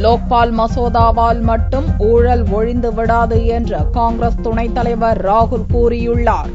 லோக்பால் மசோதாவால் மட்டும் ஊழல் ஒழிந்து விடாது என்று காங்கிரஸ் துணைத் தலைவர் ராகுல் கூறியுள்ளார்.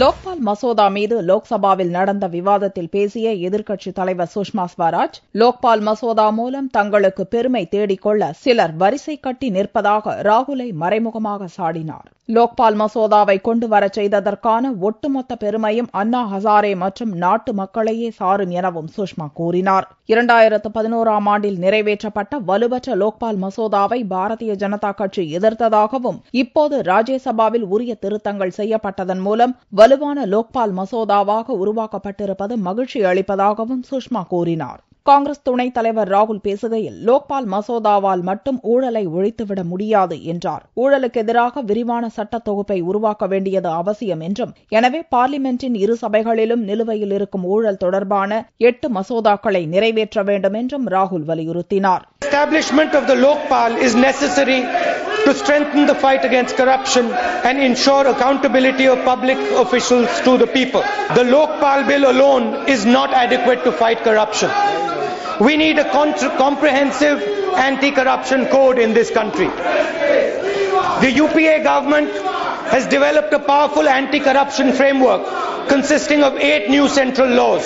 லோக்பால் மசோதா மீது லோக்சபாவில் நடந்த விவாதத்தில் பேசிய எதிர்க்கட்சித் தலைவர் சுஷ்மா ஸ்வராஜ், லோக்பால் மசோதா மூலம் தங்களுக்கு பெருமை தேடிக்கொள்ள சிலர் வரிசை கட்டி நிற்பதாக ராகுலை மறைமுகமாக சாடினார். லோக்பால் மசோதாவை கொண்டு வரச் செய்ததற்கான ஒட்டுமொத்த பெருமையும் அண்ணா ஹசாரே மற்றும் நாட்டு மக்களையே சாரும் எனவும் சுஷ்மா கூறினார். 2011ஆம் ஆண்டில் நிறைவேற்றப்பட்ட வலுவற்ற லோக்பால் மசோதாவை பாரதிய ஜனதா கட்சி எதிர்த்ததாகவும், இப்போது ராஜ்யசபாவில் உரிய திருத்தங்கள் செய்யப்பட்டதன் மூலம் வலுவான லோக்பால் மசோதாவாக உருவாக்கப்பட்டிருப்பது மகிழ்ச்சி அளிப்பதாகவும் சுஷ்மா கூறினார். காங்கிரஸ் துணைத் தலைவர் ராகுல் பேசுகையில், லோக்பால் மசோதாவால் மட்டும் ஊழலை ஒழித்துவிட முடியாது என்றார். ஊழலுக்கு எதிராக விரிவான சட்ட தொகுப்பை உருவாக்க வேண்டியது அவசியம் என்றும், எனவே பார்லிமென்டின் இரு சபைகளிலும் நிலுவையில் இருக்கும் ஊழல் தொடர்பான 8 மசோதாக்களை நிறைவேற்ற வேண்டும் என்றும் ராகுல் வலியுறுத்தினார். Establishment of the Lokpal is necessary to strengthen the fight against corruption and ensure accountability of public officials to the people. The Lokpal bill alone is not adequate to fight corruption. We need a comprehensive anti-corruption code in this country. The UPA government has developed a powerful anti-corruption framework consisting of 8 new central laws.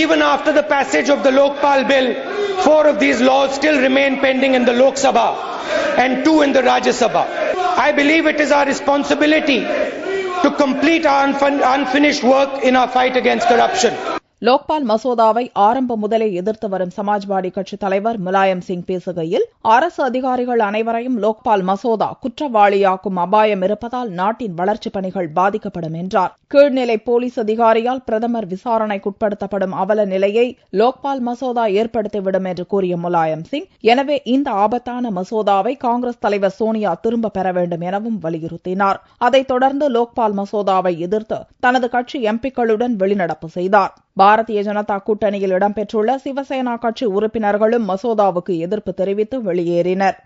Even after the passage of the Lokpal bill, 4 of these laws still remain pending in the Lok Sabha and 2 in the Rajya Sabha. I believe it is our responsibility to complete our unfinished work in our fight against corruption. Lokpal மசோதாவை ஆரம்ப முதலே எதிர்த்து வரும் சமாஜ்வாடி கட்சித் தலைவர் முலாயம் சிங் பேசுகையில், அரசு அதிகாரிகள் அனைவரையும் லோக்பால் மசோதா குற்றவாளியாக்கும் அபாயம் இருப்பதால் நாட்டின் வளர்ச்சிப் பணிகள் பாதிக்கப்படும் என்றார். கீழ்நிலை போலீஸ் அதிகாரியால் பிரதமர் விசாரணைக்குட்படுத்தப்படும் அவல நிலையை லோக்பால் மசோதா ஏற்படுத்திவிடும் என்று கூறிய முலாயம் சிங், எனவே இந்த ஆபத்தான மசோதாவை காங்கிரஸ் தலைவர் சோனியா திரும்ப பெற வேண்டும் எனவும் வலியுறுத்தினார். அதைத் தொடர்ந்து லோக்பால் மசோதாவை எதிர்த்து தனது கட்சி எம்பிக்களுடன் வெளிநடப்பு செய்தார். பாரதிய ஜனதா கூட்டணியில் இடம்பெற்றுள்ள சிவசேனா கட்சி உறுப்பினர்களும் மசோதாவுக்கு எதிர்ப்பு தெரிவித்து வெளியேறினர்.